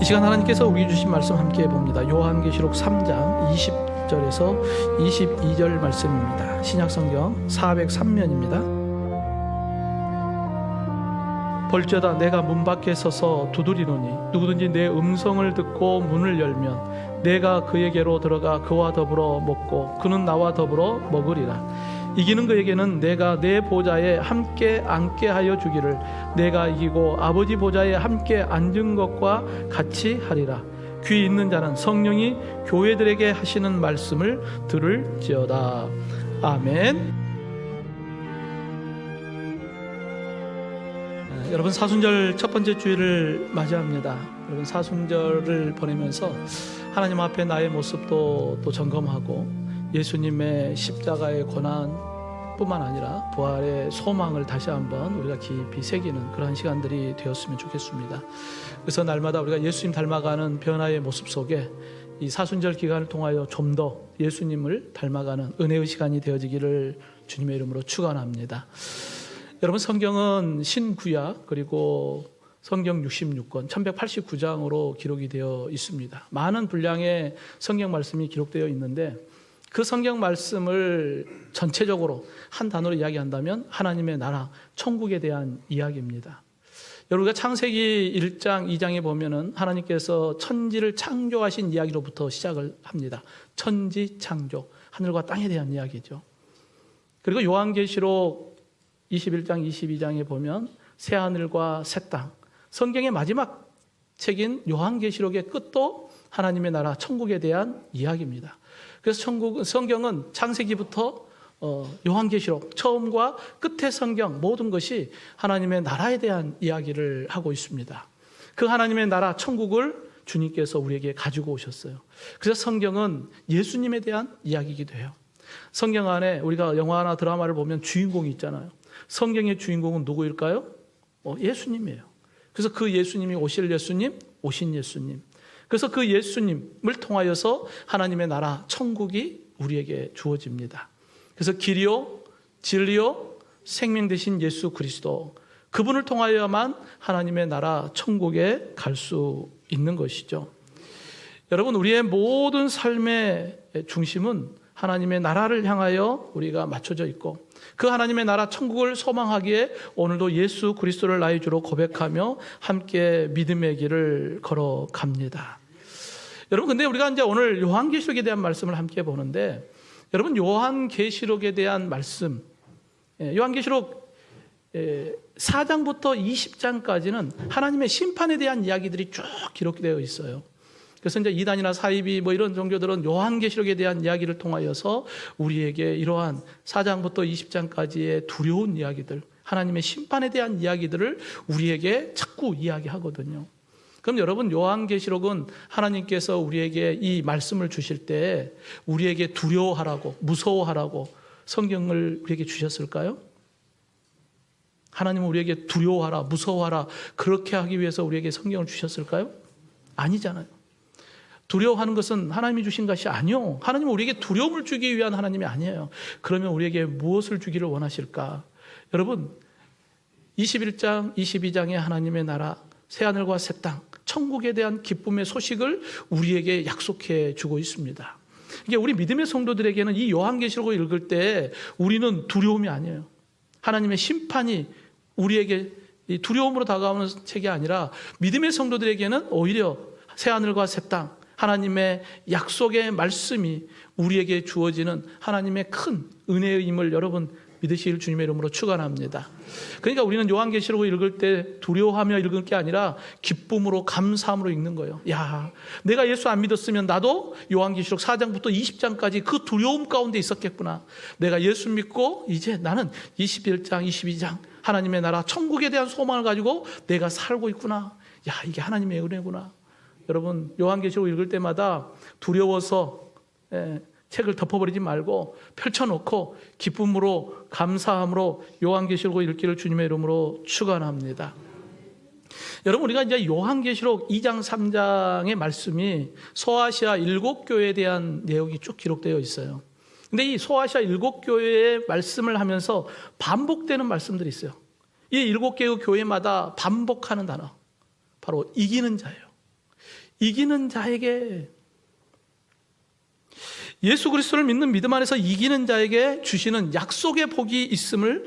이 시간 하나님께서 우리 주신 말씀 함께 봅니다. 요한계시록 3장 20절에서 22절 말씀입니다. 신약성경 403면입니다. 볼지어다 내가 문 밖에 서서 두드리노니 누구든지 내 음성을 듣고 문을 열면 내가 그에게로 들어가 그와 더불어 먹고 그는 나와 더불어 먹으리라. 이기는 그에게는 내가 내 보좌에 함께 앉게 하여 주기를 내가 이기고 아버지 보좌에 함께 앉은 것과 같이 하리라. 귀 있는 자는 성령이 교회들에게 하시는 말씀을 들을지어다. 아멘. 여러분, 사순절 첫 번째 주일을 맞이합니다. 여러분, 사순절을 보내면서 하나님 앞에 나의 모습도 또 점검하고 예수님의 십자가의 고난뿐만 아니라 부활의 소망을 다시 한번 우리가 깊이 새기는 그러한 시간들이 되었으면 좋겠습니다. 그래서 날마다 우리가 예수님 닮아가는 변화의 모습 속에 이 사순절 기간을 통하여 좀 더 예수님을 닮아가는 은혜의 시간이 되어지기를 주님의 이름으로 축원합니다. 여러분, 성경은 신구약 그리고 성경 66권 1189장으로 기록이 되어 있습니다. 많은 분량의 성경 말씀이 기록되어 있는데 그 성경 말씀을 전체적으로 한 단어로 이야기한다면 하나님의 나라, 천국에 대한 이야기입니다. 여러분, 우리가 창세기 1장, 2장에 보면은 하나님께서 천지를 창조하신 이야기로부터 시작을 합니다. 천지 창조, 하늘과 땅에 대한 이야기죠. 그리고 요한계시록 21장, 22장에 보면 새하늘과 새 땅, 성경의 마지막 책인 요한계시록의 끝도 하나님의 나라, 천국에 대한 이야기입니다. 그래서 성경은 창세기부터 요한계시록, 처음과 끝의 성경 모든 것이 하나님의 나라에 대한 이야기를 하고 있습니다. 그 하나님의 나라, 천국을 주님께서 우리에게 가지고 오셨어요. 그래서 성경은 예수님에 대한 이야기이기도 해요. 성경 안에 우리가 영화나 드라마를 보면 주인공이 있잖아요. 성경의 주인공은 누구일까요? 예수님이에요. 그래서 그 예수님이 오실 예수님, 오신 예수님. 그래서 그 예수님을 통하여서 하나님의 나라, 천국이 우리에게 주어집니다. 그래서 길이요, 진리요, 생명 되신 예수 그리스도, 그분을 통하여만 하나님의 나라, 천국에 갈 수 있는 것이죠. 여러분, 우리의 모든 삶의 중심은 하나님의 나라를 향하여 우리가 맞춰져 있고 그 하나님의 나라 천국을 소망하기에 오늘도 예수 그리스도를 나의 주로 고백하며 함께 믿음의 길을 걸어갑니다. 여러분, 근데 우리가 이제 오늘 요한계시록에 대한 말씀을 함께 보는데, 여러분, 요한계시록에 대한 말씀, 요한계시록 4장부터 20장까지는 하나님의 심판에 대한 이야기들이 쭉 기록되어 있어요. 그래서 이제 이단이나 사이비 뭐 이런 종교들은 요한계시록에 대한 이야기를 통하여서 우리에게 이러한 4장부터 20장까지의 두려운 이야기들, 하나님의 심판에 대한 이야기들을 우리에게 자꾸 이야기하거든요. 그럼 여러분, 요한계시록은 하나님께서 우리에게 이 말씀을 주실 때 우리에게 두려워하라고, 무서워하라고 성경을 우리에게 주셨을까요? 하나님은 우리에게 두려워하라, 무서워하라 그렇게 하기 위해서 우리에게 성경을 주셨을까요? 아니잖아요. 두려워하는 것은 하나님이 주신 것이 아니요. 하나님은 우리에게 두려움을 주기 위한 하나님이 아니에요. 그러면 우리에게 무엇을 주기를 원하실까? 여러분, 21장, 22장의 하나님의 나라, 새하늘과 새 땅, 천국에 대한 기쁨의 소식을 우리에게 약속해 주고 있습니다. 이게 우리 믿음의 성도들에게는 이 요한계시록을 읽을 때 우리는 두려움이 아니에요. 하나님의 심판이 우리에게 두려움으로 다가오는 책이 아니라 믿음의 성도들에게는 오히려 새하늘과 새 땅, 하나님의 약속의 말씀이 우리에게 주어지는 하나님의 큰 은혜의 힘을 여러분 믿으실 주님의 이름으로 축원합니다. 그러니까 우리는 요한계시록을 읽을 때 두려워하며 읽을 게 아니라 기쁨으로, 감사함으로 읽는 거예요. 야, 내가 예수 안 믿었으면 나도 요한계시록 4장부터 20장까지 그 두려움 가운데 있었겠구나. 내가 예수 믿고 이제 나는 21장, 22장 하나님의 나라 천국에 대한 소망을 가지고 내가 살고 있구나. 야, 이게 하나님의 은혜구나. 여러분, 요한계시록 읽을 때마다 두려워서 책을 덮어버리지 말고 펼쳐놓고 기쁨으로, 감사함으로 요한계시록을 읽기를 주님의 이름으로 축원합니다. 여러분, 우리가 이제 요한계시록 2장, 3장의 말씀이 소아시아 7교회에 대한 내용이 쭉 기록되어 있어요. 근데 이 소아시아 7교회의 말씀을 하면서 반복되는 말씀들이 있어요. 이 7개의 교회마다 반복하는 단어, 바로 이기는 자예요. 이기는 자에게, 예수 그리스도를 믿는 믿음 안에서 이기는 자에게 주시는 약속의 복이 있음을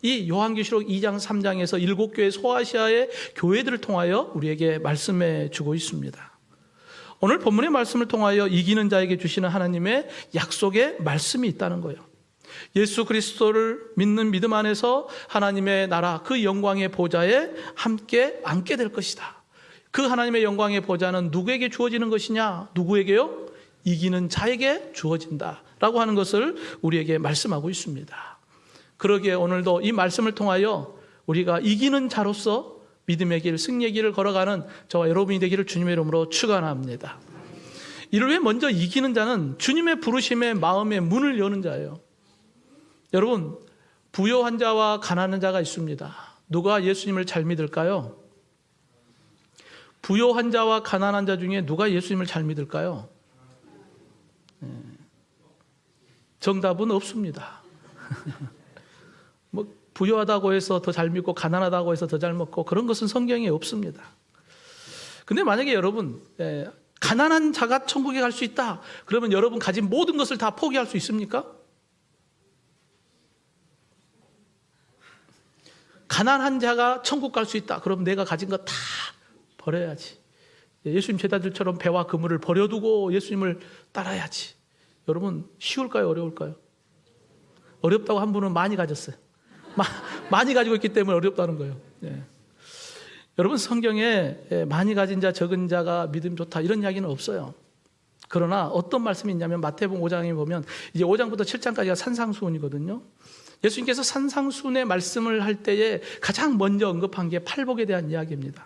이 요한계시록 2장 3장에서 7교회 소아시아의 교회들을 통하여 우리에게 말씀해 주고 있습니다. 오늘 본문의 말씀을 통하여 이기는 자에게 주시는 하나님의 약속의 말씀이 있다는 거예요. 예수 그리스도를 믿는 믿음 안에서 하나님의 나라, 그 영광의 보좌에 함께 앉게 될 것이다. 그 하나님의 영광의 보좌는 누구에게 주어지는 것이냐? 누구에게요? 이기는 자에게 주어진다 라고 하는 것을 우리에게 말씀하고 있습니다. 그러기에 오늘도 이 말씀을 통하여 우리가 이기는 자로서 믿음의 길, 승리의 길을 걸어가는 저와 여러분이 되기를 주님의 이름으로 축원합니다. 이를 위해 먼저 이기는 자는 주님의 부르심에 마음의 문을 여는 자예요. 여러분, 부요한 자와 가난한 자가 있습니다. 누가 예수님을 잘 믿을까요? 부요한 자와 가난한 자 중에 누가 예수님을 잘 믿을까요? 정답은 없습니다. 뭐 부유하다고 해서 더 잘 믿고 가난하다고 해서 더 잘 먹고 그런 것은 성경에 없습니다. 근데 만약에 여러분 가난한 자가 천국에 갈 수 있다 그러면 여러분 가진 모든 것을 다 포기할 수 있습니까? 가난한 자가 천국 갈 수 있다 그러면 내가 가진 거 다 버려야지. 예수님 제자들처럼 배와 그물을 버려두고 예수님을 따라야지. 여러분 쉬울까요? 어려울까요? 어렵다고 한 분은 많이 가졌어요. 많이 가지고 있기 때문에 어렵다는 거예요. 예. 여러분 성경에 많이 가진 자 적은 자가 믿음 좋다 이런 이야기는 없어요. 그러나 어떤 말씀이 있냐면 마태복음 5장에 보면 이제 5장부터 7장까지가 산상수훈이거든요. 예수님께서 산상수훈의 말씀을 할 때에 가장 먼저 언급한 게 팔복에 대한 이야기입니다.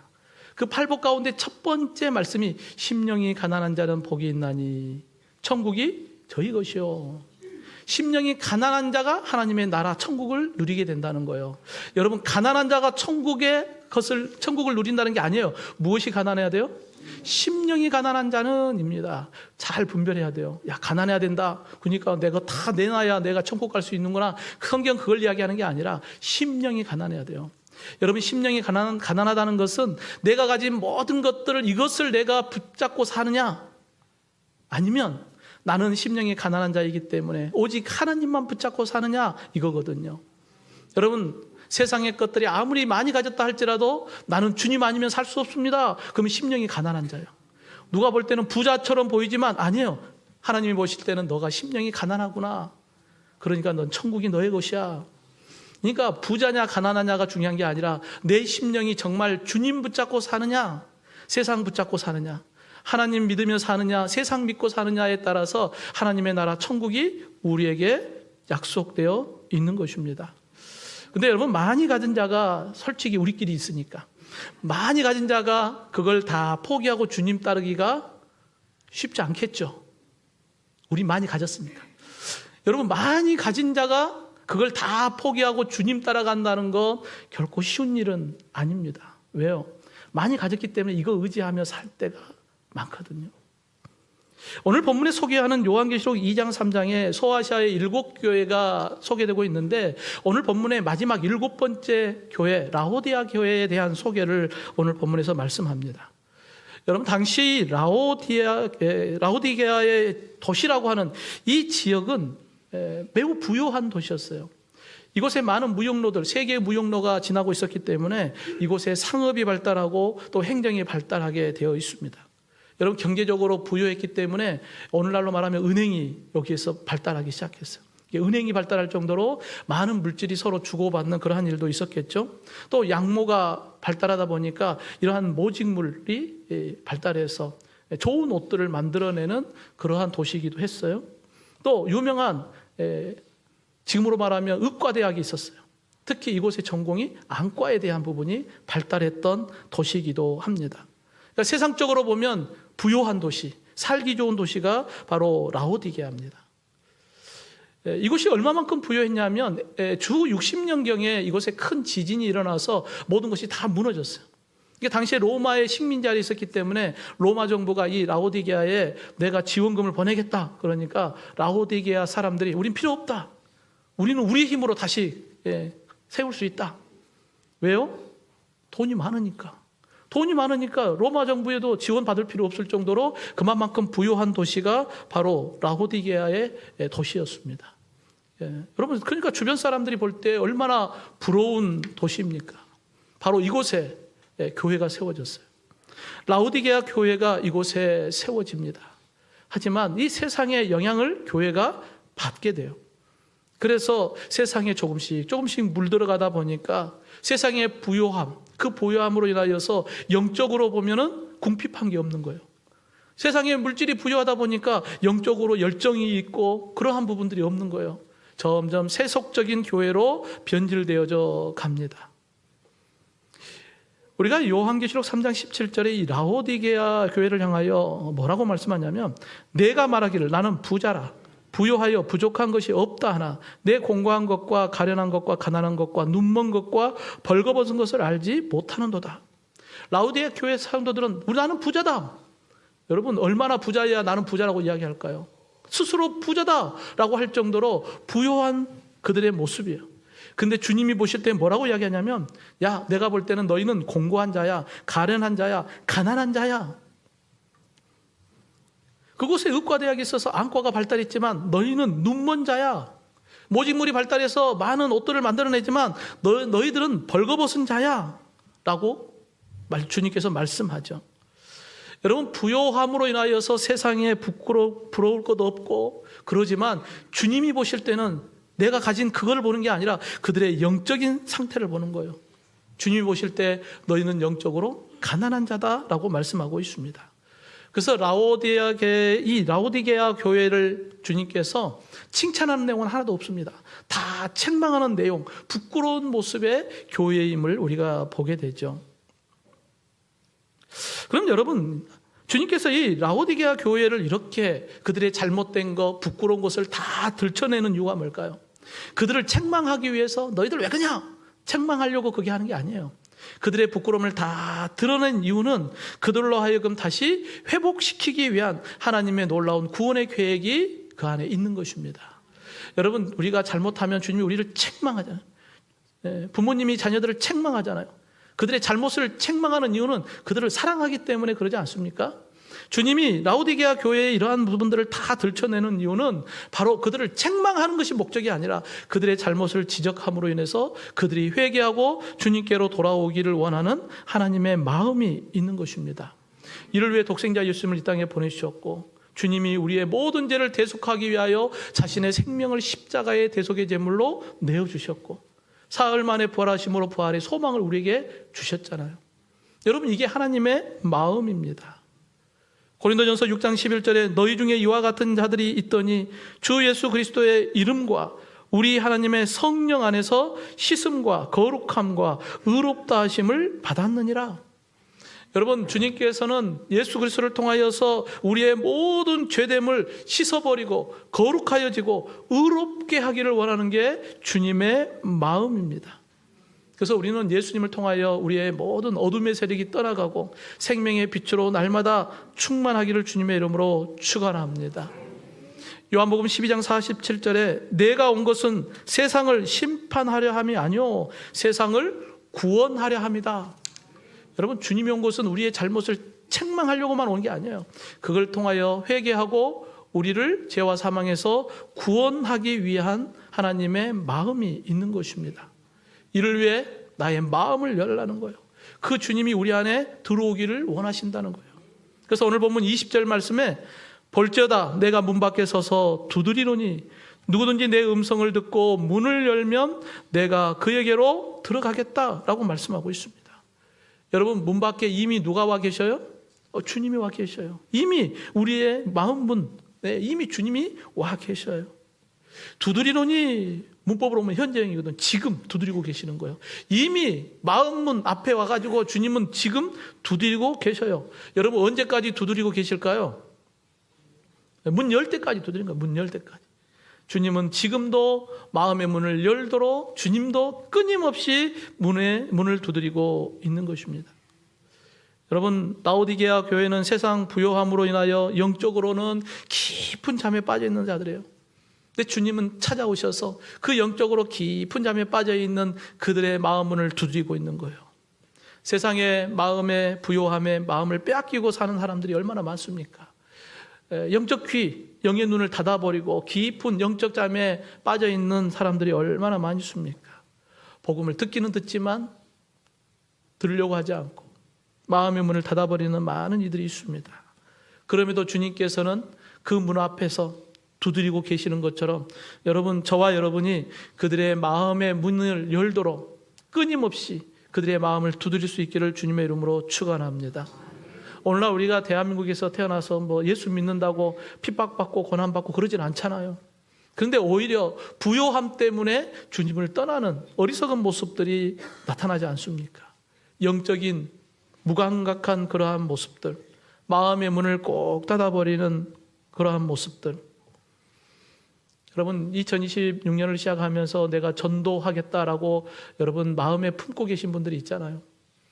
그 팔복 가운데 첫 번째 말씀이 심령이 가난한 자는 복이 있나니 천국이 저희 것이요. 심령이 가난한 자가 하나님의 나라 천국을 누리게 된다는 거예요. 여러분 가난한 자가 천국을 누린다는 게 아니에요. 무엇이 가난해야 돼요? 심령이 가난한 자는입니다. 잘 분별해야 돼요. 야 가난해야 된다. 그러니까 내가 다 내놔야 내가 천국 갈 수 있는구나. 성경 그걸 이야기하는 게 아니라 심령이 가난해야 돼요. 여러분 심령이 가난하다는 것은 내가 가진 모든 것들을 이것을 내가 붙잡고 사느냐 아니면 나는 심령이 가난한 자이기 때문에 오직 하나님만 붙잡고 사느냐 이거거든요. 여러분 세상의 것들이 아무리 많이 가졌다 할지라도 나는 주님 아니면 살 수 없습니다. 그러면 심령이 가난한 자예요. 누가 볼 때는 부자처럼 보이지만 아니에요. 하나님이 보실 때는 너가 심령이 가난하구나. 그러니까 넌 천국이 너의 것이야. 그러니까 부자냐 가난하냐가 중요한 게 아니라 내 심령이 정말 주님 붙잡고 사느냐 세상 붙잡고 사느냐 하나님 믿으며 사느냐 세상 믿고 사느냐에 따라서 하나님의 나라 천국이 우리에게 약속되어 있는 것입니다. 근데 여러분 많이 가진 자가 솔직히 우리끼리 있으니까 많이 가진 자가 그걸 다 포기하고 주님 따르기가 쉽지 않겠죠. 우리 많이 가졌으니까. 여러분 많이 가진 자가 그걸 다 포기하고 주님 따라간다는 건 결코 쉬운 일은 아닙니다. 왜요? 많이 가졌기 때문에 이거 의지하며 살 때가 많거든요. 오늘 본문에 소개하는 요한계시록 2장 3장에 소아시아의 7교회가 소개되고 있는데 오늘 본문의 마지막 7번째 교회 라오디아 교회에 대한 소개를 오늘 본문에서 말씀합니다. 여러분 당시 라오디게아의 도시라고 하는 이 지역은 매우 부유한 도시였어요. 이곳에 많은 무역로들, 세계의 무역로가 지나고 있었기 때문에 이곳에 상업이 발달하고 또 행정이 발달하게 되어 있습니다. 여러분 경제적으로 부유했기 때문에 오늘날로 말하면 은행이 여기에서 발달하기 시작했어요. 은행이 발달할 정도로 많은 물질이 서로 주고받는 그러한 일도 있었겠죠. 또 양모가 발달하다 보니까 이러한 모직물이 발달해서 좋은 옷들을 만들어내는 그러한 도시이기도 했어요. 또 유명한 지금으로 말하면 의과대학이 있었어요. 특히 이곳의 전공이 안과에 대한 부분이 발달했던 도시이기도 합니다. 그러니까 세상적으로 보면 부유한 도시, 살기 좋은 도시가 바로 라오디게아입니다. 이곳이 얼마만큼 부유했냐면 주 60년경에 이곳에 큰 지진이 일어나서 모든 것이 다 무너졌어요. 이게 당시에 로마의 식민자리 있었기 때문에 로마 정부가 이 라오디게아에 내가 지원금을 보내겠다. 그러니까 라오디게아 사람들이 우린 필요 없다. 우리는 우리 힘으로 다시 세울 수 있다. 왜요? 돈이 많으니까. 돈이 많으니까 로마 정부에도 지원받을 필요 없을 정도로 그만큼 부유한 도시가 바로 라오디게아의 도시였습니다. 여러분, 그러니까 주변 사람들이 볼 때 얼마나 부러운 도시입니까? 바로 이곳에 교회가 세워졌어요. 라오디게아 교회가 이곳에 세워집니다. 하지만 이 세상의 영향을 교회가 받게 돼요. 그래서 세상에 조금씩 물들어가다 보니까 세상의 부요함, 그 부요함으로 인하여서 영적으로 보면은 궁핍한 게 없는 거예요. 세상의 물질이 부유하다 보니까 영적으로 열정이 있고 그러한 부분들이 없는 거예요. 점점 세속적인 교회로 변질되어져 갑니다. 우리가 요한계시록 3장 17절에 이 라오디게아 교회를 향하여 뭐라고 말씀하냐면, 내가 말하기를 나는 부자라 부요하여 부족한 것이 없다 하나 내 공고한 것과 가련한 것과 가난한 것과 눈먼 것과 벌거벗은 것을 알지 못하는도다. 라오디게아 교회 사람들은 나는 부자다. 여러분, 얼마나 부자야 나는 부자라고 이야기할까요? 스스로 부자다라고 할 정도로 부요한 그들의 모습이에요. 근데 주님이 보실 때 뭐라고 이야기하냐면, 야, 내가 볼 때는 너희는 공고한 자야, 가련한 자야, 가난한 자야. 그곳에 의과대학이 있어서 안과가 발달했지만 너희는 눈먼 자야. 모직물이 발달해서 많은 옷들을 만들어내지만 너희들은 벌거벗은 자야 라고 주님께서 말씀하죠. 여러분, 부요함으로 인하여서 세상에 부러울 것도 없고 그러지만 주님이 보실 때는 내가 가진 그걸 보는 게 아니라 그들의 영적인 상태를 보는 거예요. 주님이 보실 때 너희는 영적으로 가난한 자다라고 말씀하고 있습니다. 그래서 라오디게아 교회를 주님께서 칭찬하는 내용은 하나도 없습니다. 다 책망하는 내용, 부끄러운 모습의 교회임을 우리가 보게 되죠. 그럼 여러분, 주님께서 이 라오디게아 교회를 이렇게 그들의 잘못된 것, 부끄러운 것을 다 들춰내는 이유가 뭘까요? 그들을 책망하기 위해서 너희들 왜 그냥 책망하려고 그게 하는 게 아니에요. 그들의 부끄러움을 다 드러낸 이유는 그들로 하여금 다시 회복시키기 위한 하나님의 놀라운 구원의 계획이 그 안에 있는 것입니다. 여러분, 우리가 잘못하면 주님이 우리를 책망하잖아요. 부모님이 자녀들을 책망하잖아요. 그들의 잘못을 책망하는 이유는 그들을 사랑하기 때문에 그러지 않습니까? 주님이 라오디게아 교회의 이러한 부분들을 다 들춰내는 이유는 바로 그들을 책망하는 것이 목적이 아니라 그들의 잘못을 지적함으로 인해서 그들이 회개하고 주님께로 돌아오기를 원하는 하나님의 마음이 있는 것입니다. 이를 위해 독생자 예수님을 이 땅에 보내주셨고, 주님이 우리의 모든 죄를 대속하기 위하여 자신의 생명을 십자가의 대속의 제물로 내어주셨고, 사흘 만에 부활하심으로 부활의 소망을 우리에게 주셨잖아요. 여러분, 이게 하나님의 마음입니다. 고린도전서 6장 11절에 너희 중에 이와 같은 자들이 있더니 주 예수 그리스도의 이름과 우리 하나님의 성령 안에서 씻음과 거룩함과 의롭다 하심을 받았느니라. 여러분, 주님께서는 예수 그리스도를 통하여서 우리의 모든 죄됨을 씻어버리고 거룩하여지고 의롭게 하기를 원하는 게 주님의 마음입니다. 그래서 우리는 예수님을 통하여 우리의 모든 어둠의 세력이 떠나가고 생명의 빛으로 날마다 충만하기를 주님의 이름으로 축원합니다. 요한복음 12장 47절에 내가 온 것은 세상을 심판하려 함이 아니요 세상을 구원하려 함이다. 여러분, 주님이 온 것은 우리의 잘못을 책망하려고만 온 게 아니에요. 그걸 통하여 회개하고 우리를 죄와 사망에서 구원하기 위한 하나님의 마음이 있는 것입니다. 이를 위해 나의 마음을 열라는 거예요. 그 주님이 우리 안에 들어오기를 원하신다는 거예요. 그래서 오늘 본문 20절 말씀에 볼지어다 내가 문 밖에 서서 두드리노니 누구든지 내 음성을 듣고 문을 열면 내가 그에게로 들어가겠다라고 말씀하고 있습니다. 여러분, 문 밖에 이미 누가 와 계셔요? 주님이 와 계셔요. 이미 우리의 마음 문, 이미 주님이 와 계셔요. 두드리노니 문법으로 보면 현재형이거든. 지금 두드리고 계시는 거예요. 이미 마음문 앞에 와가지고 주님은 지금 두드리고 계셔요. 여러분, 언제까지 두드리고 계실까요? 문 열 때까지 두드린 거예요. 문 열 때까지. 주님은 지금도 마음의 문을 열도록 주님도 끊임없이 문을 두드리고 있는 것입니다. 여러분, 라오디게아 교회는 세상 부요함으로 인하여 영적으로는 깊은 잠에 빠져 있는 자들이에요. 근데 주님은 찾아오셔서 그 영적으로 깊은 잠에 빠져 있는 그들의 마음 문을 두드리고 있는 거예요. 세상의 마음의 부요함에 마음을 빼앗기고 사는 사람들이 얼마나 많습니까? 영적 귀, 영의 눈을 닫아버리고 깊은 영적 잠에 빠져있는 사람들이 얼마나 많이 있습니까? 복음을 듣기는 듣지만 들으려고 하지 않고 마음의 문을 닫아버리는 많은 이들이 있습니다. 그럼에도 주님께서는 그 문 앞에서 두드리고 계시는 것처럼 여러분, 저와 여러분이 그들의 마음의 문을 열도록 끊임없이 그들의 마음을 두드릴 수 있기를 주님의 이름으로 축원합니다. 오늘날 우리가 대한민국에서 태어나서 뭐 예수 믿는다고 핍박받고 고난받고 그러진 않잖아요. 그런데 오히려 부요함 때문에 주님을 떠나는 어리석은 모습들이 나타나지 않습니까? 영적인 무감각한 그러한 모습들, 마음의 문을 꼭 닫아버리는 그러한 모습들. 여러분, 2026년을 시작하면서 내가 전도하겠다라고 여러분 마음에 품고 계신 분들이 있잖아요.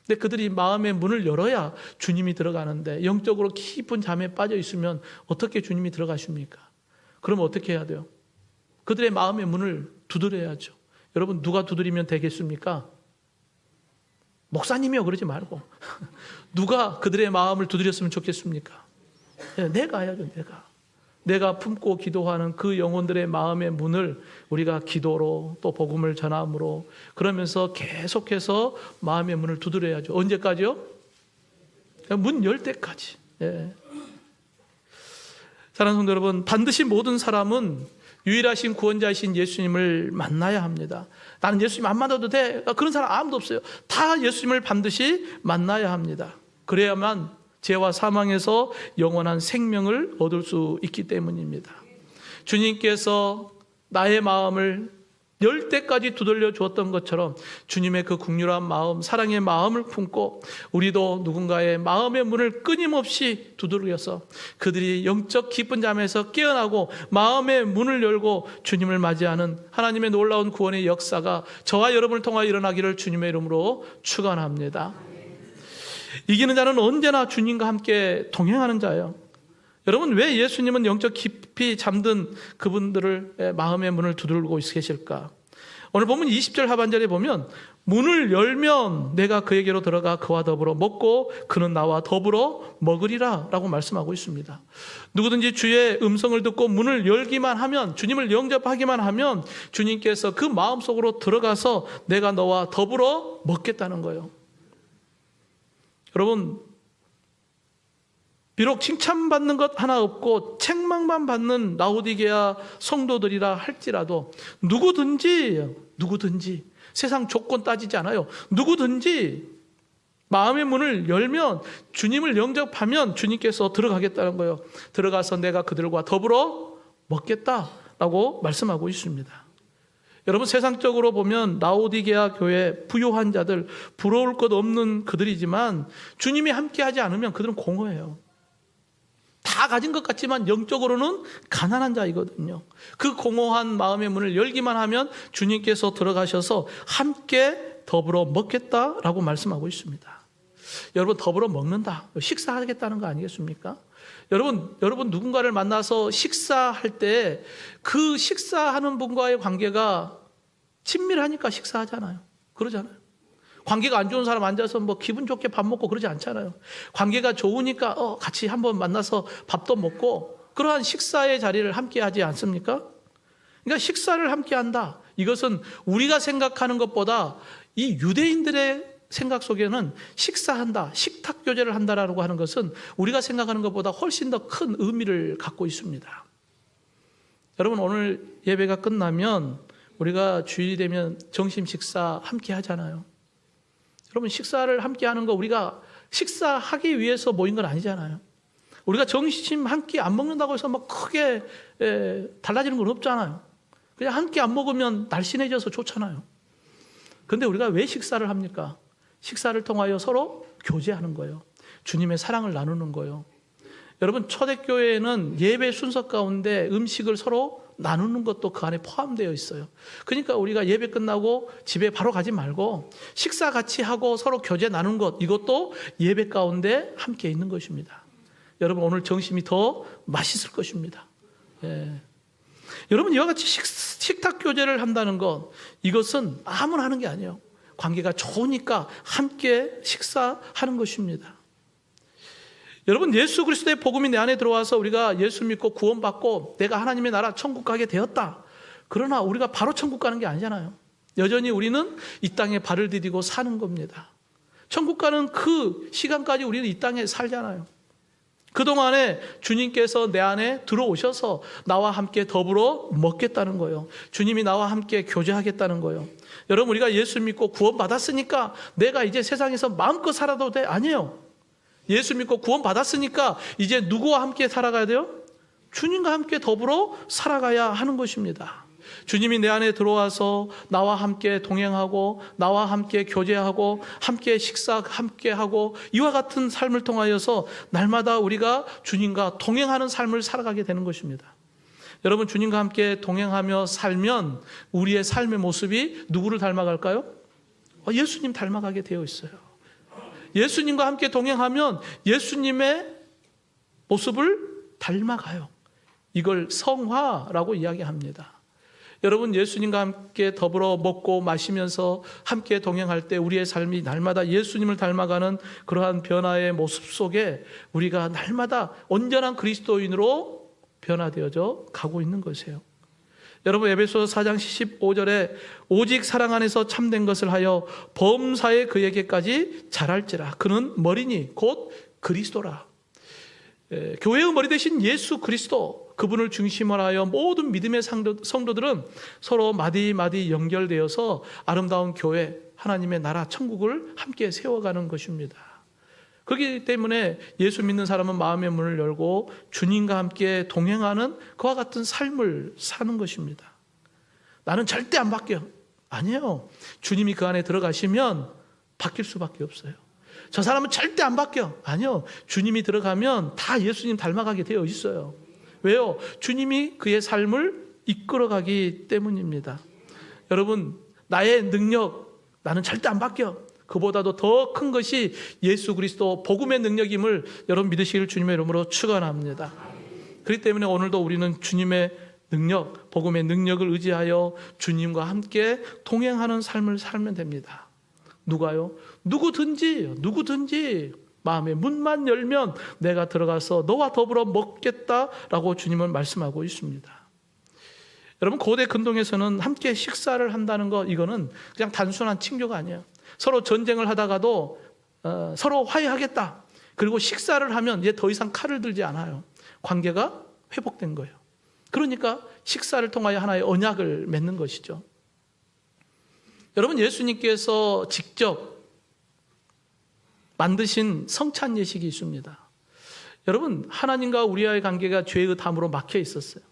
근데 그들이 마음의 문을 열어야 주님이 들어가는데 영적으로 깊은 잠에 빠져 있으면 어떻게 주님이 들어가십니까? 그럼 어떻게 해야 돼요? 그들의 마음의 문을 두드려야죠. 여러분, 누가 두드리면 되겠습니까? 목사님이요 그러지 말고 누가 그들의 마음을 두드렸으면 좋겠습니까? 내가 해야죠. 내가 품고 기도하는 그 영혼들의 마음의 문을 우리가 기도로 또 복음을 전함으로 그러면서 계속해서 마음의 문을 두드려야죠. 언제까지요? 문 열 때까지. 사랑하는 성도 여러분, 반드시 모든 사람은 유일하신 구원자이신 예수님을 만나야 합니다. 나는 예수님 안 만나도 돼. 그런 사람 아무도 없어요. 다 예수님을 반드시 만나야 합니다. 그래야만 죄와 사망에서 영원한 생명을 얻을 수 있기 때문입니다. 주님께서 나의 마음을 열 때까지 두들려 주었던 것처럼 주님의 그 긍휼한 마음, 사랑의 마음을 품고 우리도 누군가의 마음의 문을 끊임없이 두드려서 그들이 영적 깊은 잠에서 깨어나고 마음의 문을 열고 주님을 맞이하는 하나님의 놀라운 구원의 역사가 저와 여러분을 통하여 일어나기를 주님의 이름으로 축원합니다. 이기는 자는 언제나 주님과 함께 동행하는 자예요. 여러분, 왜 예수님은 영적 깊이 잠든 그분들을 마음의 문을 두들고 계실까? 오늘 보면 20절 하반절에 보면 문을 열면 내가 그에게로 들어가 그와 더불어 먹고 그는 나와 더불어 먹으리라 라고 말씀하고 있습니다. 누구든지 주의 음성을 듣고 문을 열기만 하면, 주님을 영접하기만 하면 주님께서 그 마음속으로 들어가서 내가 너와 더불어 먹겠다는 거예요. 여러분, 비록 칭찬받는 것 하나 없고 책망만 받는 라오디게아 성도들이라 할지라도 누구든지 세상 조건 따지지 않아요. 누구든지 마음의 문을 열면 주님을 영접하면 주님께서 들어가겠다는 거예요. 들어가서 내가 그들과 더불어 먹겠다라고 말씀하고 있습니다. 여러분, 세상적으로 보면 라오디게아 교회 부요한 자들, 부러울 것 없는 그들이지만 주님이 함께하지 않으면 그들은 공허해요. 다 가진 것 같지만 영적으로는 가난한 자이거든요. 그 공허한 마음의 문을 열기만 하면 주님께서 들어가셔서 함께 더불어 먹겠다라고 말씀하고 있습니다. 여러분, 더불어 먹는다, 식사하겠다는 거 아니겠습니까? 여러분 누군가를 만나서 식사할 때 그 식사하는 분과의 관계가 친밀하니까 식사하잖아요. 그러잖아요. 관계가 안 좋은 사람 앉아서 뭐 기분 좋게 밥 먹고 그러지 않잖아요. 관계가 좋으니까 같이 한번 만나서 밥도 먹고 그러한 식사의 자리를 함께 하지 않습니까? 그러니까 식사를 함께 한다. 이것은 우리가 생각하는 것보다 이 유대인들의 생각 속에는 식사한다, 식탁 교제를 한다라고 하는 것은 우리가 생각하는 것보다 훨씬 더 큰 의미를 갖고 있습니다. 여러분, 오늘 예배가 끝나면 우리가 주일이 되면 점심 식사 함께 하잖아요. 여러분, 식사를 함께 하는 거 우리가 식사하기 위해서 모인 건 아니잖아요. 우리가 점심 함께 안 먹는다고 해서 막 크게 달라지는 건 없잖아요. 그냥 함께 안 먹으면 날씬해져서 좋잖아요. 그런데 우리가 왜 식사를 합니까? 식사를 통하여 서로 교제하는 거예요. 주님의 사랑을 나누는 거예요. 여러분, 초대교회에는 예배 순서 가운데 음식을 서로 나누는 것도 그 안에 포함되어 있어요. 그러니까 우리가 예배 끝나고 집에 바로 가지 말고 식사 같이 하고 서로 교제 나누는 것, 이것도 예배 가운데 함께 있는 것입니다. 여러분, 오늘 점심이 더 맛있을 것입니다. 여러분, 이와 같이 식탁 교제를 한다는 것, 이것은 아무나 하는 게 아니에요. 관계가 좋으니까 함께 식사하는 것입니다. 여러분, 예수 그리스도의 복음이 내 안에 들어와서 우리가 예수 믿고 구원받고 내가 하나님의 나라 천국 가게 되었다. 그러나 우리가 바로 천국 가는 게 아니잖아요. 여전히 우리는 이 땅에 발을 디디고 사는 겁니다. 천국 가는 그 시간까지 우리는 이 땅에 살잖아요. 그동안에 주님께서 내 안에 들어오셔서 나와 함께 더불어 먹겠다는 거예요. 주님이 나와 함께 교제하겠다는 거예요. 여러분, 우리가 예수 믿고 구원받았으니까 내가 이제 세상에서 마음껏 살아도 돼? 아니에요. 예수 믿고 구원받았으니까 이제 누구와 함께 살아가야 돼요? 주님과 함께 더불어 살아가야 하는 것입니다. 주님이 내 안에 들어와서 나와 함께 동행하고 나와 함께 교제하고 함께 식사 함께 하고 이와 같은 삶을 통하여서 날마다 우리가 주님과 동행하는 삶을 살아가게 되는 것입니다. 여러분, 주님과 함께 동행하며 살면 우리의 삶의 모습이 누구를 닮아갈까요? 예수님 닮아가게 되어 있어요. 예수님과 함께 동행하면 예수님의 모습을 닮아가요. 이걸 성화라고 이야기합니다. 여러분, 예수님과 함께 더불어 먹고 마시면서 함께 동행할 때 우리의 삶이 날마다 예수님을 닮아가는 그러한 변화의 모습 속에 우리가 날마다 온전한 그리스도인으로 변화되어져 가고 있는 것이에요. 여러분, 에베소서 4장 15절에 오직 사랑 안에서 참된 것을 하여 범사에 그에게까지 자랄지라. 그는 머리니 곧 그리스도라. 교회의 머리 되신 예수 그리스도, 그분을 중심으로 하여 모든 믿음의 성도들은 서로 마디마디 연결되어서 아름다운 교회, 하나님의 나라 천국을 함께 세워가는 것입니다. 그렇기 때문에 예수 믿는 사람은 마음의 문을 열고 주님과 함께 동행하는 그와 같은 삶을 사는 것입니다. 나는 절대 안 바뀌어. 아니에요. 주님이 그 안에 들어가시면 바뀔 수밖에 없어요. 저 사람은 절대 안 바뀌어. 아니요. 주님이 들어가면 다 예수님 닮아가게 되어 있어요. 왜요? 주님이 그의 삶을 이끌어가기 때문입니다. 여러분, 나의 능력, 나는 절대 안 바뀌어. 그보다도 더 큰 것이 예수 그리스도 복음의 능력임을 여러분 믿으시길 주님의 이름으로 축원합니다. 그렇기 때문에 오늘도 우리는 주님의 능력, 복음의 능력을 의지하여 주님과 함께 동행하는 삶을 살면 됩니다. 누가요? 누구든지 마음의 문만 열면 내가 들어가서 너와 더불어 먹겠다라고 주님은 말씀하고 있습니다. 여러분, 고대 근동에서는 함께 식사를 한다는 것, 이거는 그냥 단순한 칭조가 아니에요. 서로 전쟁을 하다가도 서로 화해하겠다. 그리고 식사를 하면 이제 더 이상 칼을 들지 않아요. 관계가 회복된 거예요. 그러니까 식사를 통하여 하나의 언약을 맺는 것이죠. 여러분, 예수님께서 직접 만드신 성찬 예식이 있습니다. 여러분, 하나님과 우리와의 관계가 죄의 담으로 막혀 있었어요.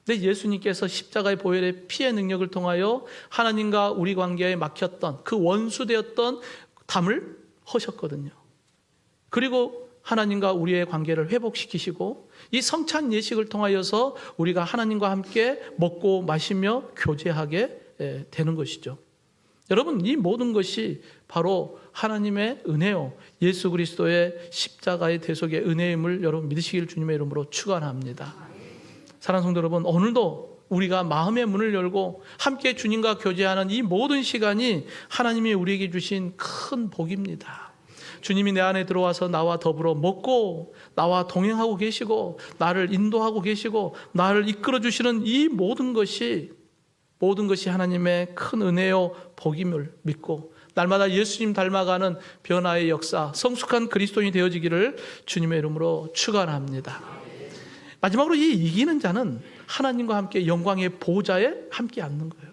근데 예수님께서 십자가의 보혈의 피의 능력을 통하여 하나님과 우리 관계에 막혔던 그 원수되었던 담을 허셨거든요. 그리고 하나님과 우리의 관계를 회복시키시고 이 성찬 예식을 통하여서 우리가 하나님과 함께 먹고 마시며 교제하게 되는 것이죠. 여러분, 이 모든 것이 바로 하나님의 은혜요, 예수 그리스도의 십자가의 대속의 은혜임을 여러분 믿으시길 주님의 이름으로 축원합니다. 사랑하는 성도 여러분, 오늘도 우리가 마음의 문을 열고 함께 주님과 교제하는 이 모든 시간이 하나님이 우리에게 주신 큰 복입니다. 주님이 내 안에 들어와서 나와 더불어 먹고 나와 동행하고 계시고 나를 인도하고 계시고 나를 이끌어 주시는 이 모든 것이 하나님의 큰 은혜요 복임을 믿고 날마다 예수님 닮아가는 변화의 역사, 성숙한 그리스도인이 되어지기를 주님의 이름으로 축원합니다. 마지막으로 이 이기는 자는 하나님과 함께 영광의 보좌에 함께 앉는 거예요.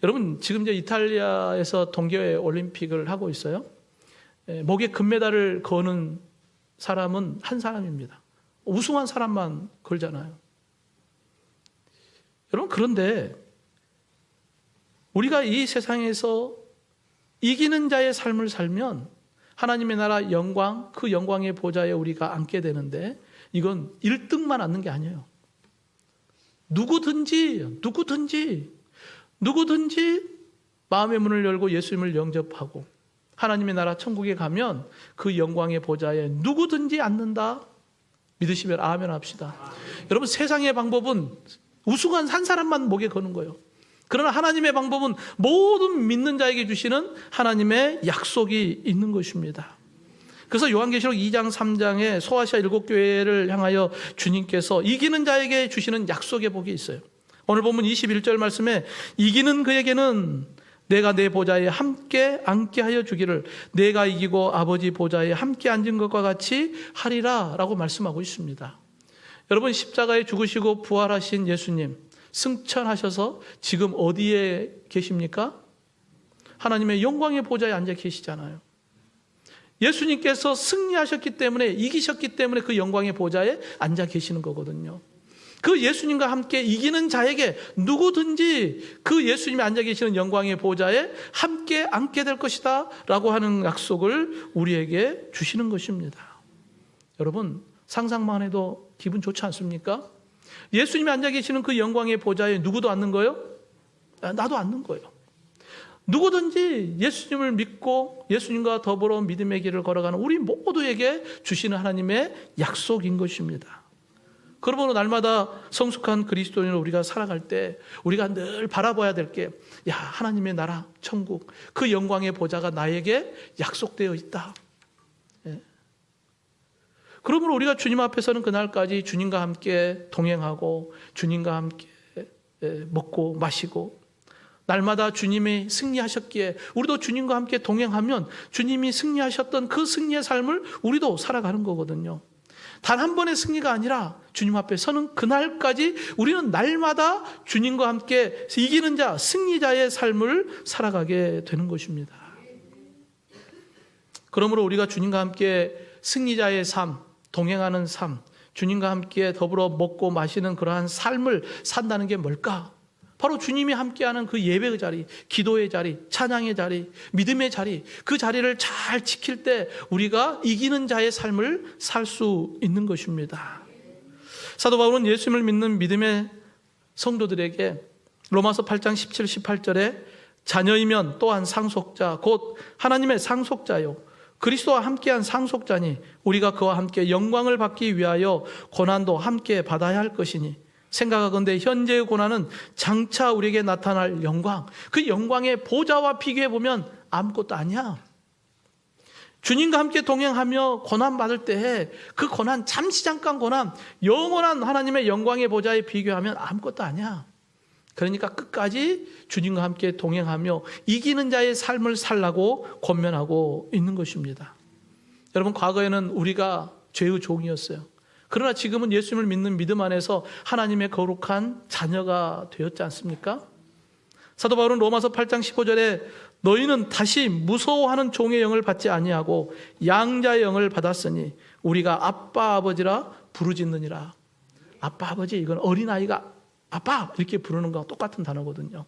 여러분, 지금 이제 이탈리아에서 동계 올림픽을 하고 있어요. 목에 금메달을 거는 사람은 한 사람입니다. 우승한 사람만 걸잖아요. 여러분, 그런데 우리가 이 세상에서 이기는 자의 삶을 살면 하나님의 나라 영광, 그 영광의 보좌에 우리가 앉게 되는데 이건 1등만 앉는 게 아니에요. 누구든지 마음의 문을 열고 예수님을 영접하고 하나님의 나라 천국에 가면 그 영광의 보좌에 누구든지 앉는다. 믿으시면 아멘 합시다. 여러분, 세상의 방법은 우승한 한 사람만 목에 거는 거예요. 그러나 하나님의 방법은 모든 믿는 자에게 주시는 하나님의 약속이 있는 것입니다. 그래서 요한계시록 2장 3장에 소아시아 7교회를 향하여 주님께서 이기는 자에게 주시는 약속의 복이 있어요. 오늘 본문 21절 말씀에 이기는 그에게는 내가 내 보좌에 함께 앉게 하여 주기를 내가 이기고 아버지 보좌에 함께 앉은 것과 같이 하리라 라고 말씀하고 있습니다. 여러분, 십자가에 죽으시고 부활하신 예수님 승천하셔서 지금 어디에 계십니까? 하나님의 영광의 보좌에 앉아 계시잖아요. 예수님께서 승리하셨기 때문에, 이기셨기 때문에 그 영광의 보좌에 앉아 계시는 거거든요. 그 예수님과 함께 이기는 자에게 누구든지 그 예수님이 앉아 계시는 영광의 보좌에 함께 앉게 될 것이다 라고 하는 약속을 우리에게 주시는 것입니다. 여러분, 상상만 해도 기분 좋지 않습니까? 예수님이 앉아 계시는 그 영광의 보좌에 누구도 앉는 거예요? 나도 앉는 거예요. 누구든지 예수님을 믿고 예수님과 더불어 믿음의 길을 걸어가는 우리 모두에게 주시는 하나님의 약속인 것입니다. 그러므로 날마다 성숙한 그리스도인으로 우리가 살아갈 때 우리가 늘 바라봐야 될 게, 야, 하나님의 나라, 천국, 그 영광의 보좌가 나에게 약속되어 있다. 예. 그러므로 우리가 주님 앞에서는 그날까지 주님과 함께 동행하고 주님과 함께 먹고 마시고, 날마다 주님이 승리하셨기에 우리도 주님과 함께 동행하면 주님이 승리하셨던 그 승리의 삶을 우리도 살아가는 거거든요. 단 한 번의 승리가 아니라 주님 앞에 서는 그날까지 우리는 날마다 주님과 함께 이기는 자, 승리자의 삶을 살아가게 되는 것입니다. 그러므로 우리가 주님과 함께 승리자의 삶, 동행하는 삶, 주님과 함께 더불어 먹고 마시는 그러한 삶을 산다는 게 뭘까? 바로 주님이 함께하는 그 예배의 자리, 기도의 자리, 찬양의 자리, 믿음의 자리, 그 자리를 잘 지킬 때 우리가 이기는 자의 삶을 살 수 있는 것입니다. 사도 바울은 예수님을 믿는 믿음의 성도들에게 로마서 8장 17, 18절에 자녀이면 또한 상속자, 곧 하나님의 상속자요 그리스도와 함께한 상속자니 우리가 그와 함께 영광을 받기 위하여 고난도 함께 받아야 할 것이니 생각하건대 현재의 고난은 장차 우리에게 나타날 영광, 그 영광의 보좌와 비교해보면 아무것도 아니야. 주님과 함께 동행하며 고난받을 때에 그 고난, 잠시 잠깐 고난, 영원한 하나님의 영광의 보좌에 비교하면 아무것도 아니야. 그러니까 끝까지 주님과 함께 동행하며 이기는 자의 삶을 살라고 권면하고 있는 것입니다. 여러분, 과거에는 우리가 죄의 종이었어요. 그러나 지금은 예수님을 믿는 믿음 안에서 하나님의 거룩한 자녀가 되었지 않습니까? 사도 바울은 로마서 8장 15절에 너희는 다시 무서워하는 종의 영을 받지 아니하고 양자의 영을 받았으니 우리가 아빠 아버지라 부르짖느니라. 아빠 아버지, 이건 어린아이가 아빠 이렇게 부르는 거와 똑같은 단어거든요.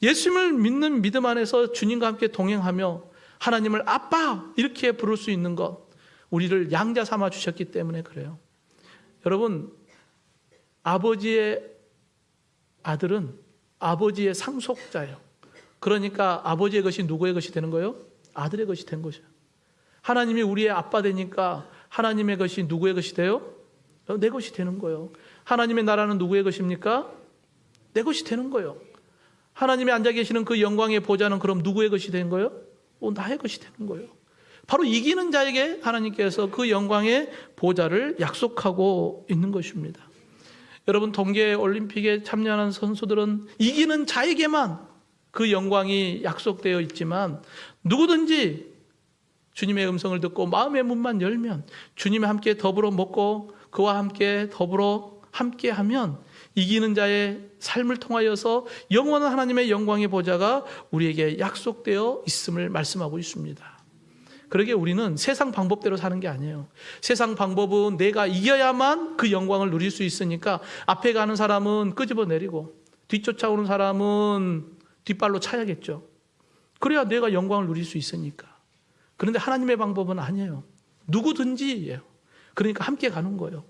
예수님을 믿는 믿음 안에서 주님과 함께 동행하며 하나님을 아빠 이렇게 부를 수 있는 것, 우리를 양자 삼아 주셨기 때문에 그래요. 여러분, 아버지의 아들은 아버지의 상속자예요. 그러니까 아버지의 것이 누구의 것이 되는 거예요? 아들의 것이 된 것이에요. 하나님이 우리의 아빠 되니까 하나님의 것이 누구의 것이 돼요? 내 것이 되는 거예요. 하나님의 나라는 누구의 것입니까? 내 것이 되는 거예요. 하나님이 앉아 계시는 그 영광의 보좌는 그럼 누구의 것이 된 거예요? 나의 것이 되는 거예요. 바로 이기는 자에게 하나님께서 그 영광의 보좌를 약속하고 있는 것입니다. 여러분, 동계 올림픽에 참여하는 선수들은 이기는 자에게만 그 영광이 약속되어 있지만 누구든지 주님의 음성을 듣고 마음의 문만 열면 주님과 함께 더불어 먹고 그와 함께 더불어 함께하면 이기는 자의 삶을 통하여서 영원한 하나님의 영광의 보좌가 우리에게 약속되어 있음을 말씀하고 있습니다. 그러게 우리는 세상 방법대로 사는 게 아니에요. 세상 방법은 내가 이겨야만 그 영광을 누릴 수 있으니까 앞에 가는 사람은 끄집어내리고 뒤쫓아오는 사람은 뒷발로 차야겠죠. 그래야 내가 영광을 누릴 수 있으니까. 그런데 하나님의 방법은 아니에요. 누구든지예요. 그러니까 함께 가는 거예요.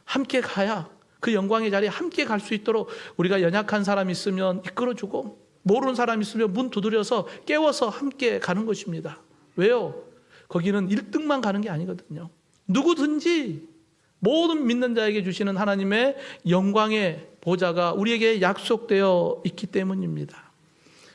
함께 가야 그 영광의 자리에 함께 갈 수 있도록 우리가 연약한 사람 있으면 이끌어주고 모르는 사람 있으면 문 두드려서 깨워서 함께 가는 것입니다. 왜요? 거기는 1등만 가는 게 아니거든요. 누구든지 모든 믿는 자에게 주시는 하나님의 영광의 보좌가 우리에게 약속되어 있기 때문입니다.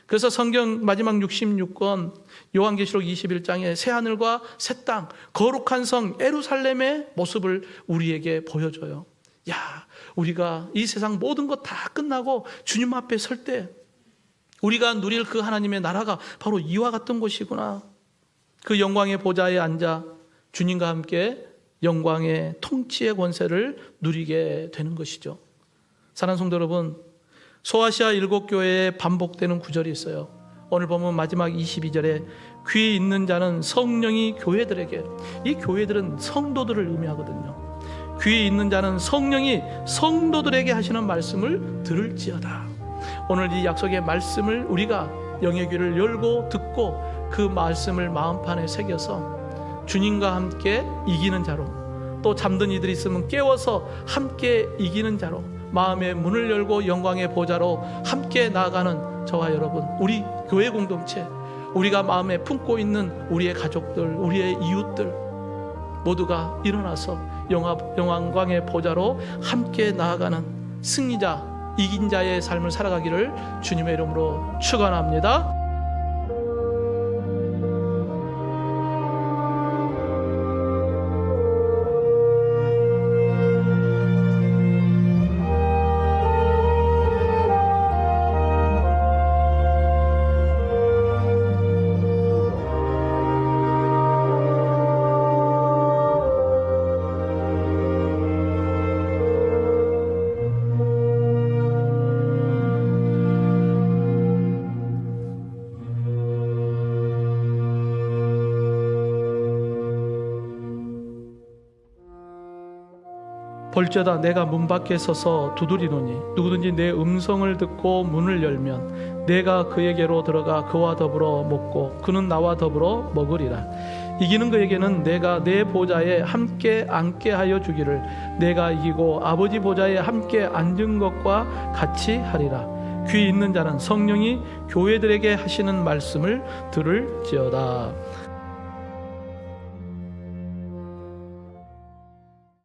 그래서 성경 마지막 66권 요한계시록 21장에 새하늘과 새 땅, 거룩한 성 예루살렘의 모습을 우리에게 보여줘요. 야, 우리가 이 세상 모든 것 다 끝나고 주님 앞에 설 때 우리가 누릴 그 하나님의 나라가 바로 이와 같은 곳이구나. 그 영광의 보좌에 앉아 주님과 함께 영광의 통치의 권세를 누리게 되는 것이죠. 사랑하는 성도 여러분, 소아시아 7교회에 반복되는 구절이 있어요. 오늘 보면 마지막 22절에 귀 있는 자는 성령이 교회들에게, 이 교회들은 성도들을 의미하거든요. 귀 있는 자는 성령이 성도들에게 하시는 말씀을 들을지어다. 오늘 이 약속의 말씀을 우리가 영의 귀를 열고 듣고 그 말씀을 마음판에 새겨서 주님과 함께 이기는 자로, 또 잠든 이들이 있으면 깨워서 함께 이기는 자로, 마음의 문을 열고 영광의 보좌로 함께 나아가는 저와 여러분, 우리 교회 공동체, 우리가 마음에 품고 있는 우리의 가족들, 우리의 이웃들 모두가 일어나서 영광의 보좌로 함께 나아가는 승리자, 이긴 자의 삶을 살아가기를 주님의 이름으로 축원합니다. 볼지어다 내가 문 밖에 서서 두드리노니 누구든지 내 음성을 듣고 문을 열면 내가 그에게로 들어가 그와 더불어 먹고 그는 나와 더불어 먹으리라. 이기는 그에게는 내가 내 보좌에 함께 앉게 하여 주기를 내가 이기고 아버지 보좌에 함께 앉은 것과 같이 하리라. 귀 있는 자는 성령이 교회들에게 하시는 말씀을 들을지어다.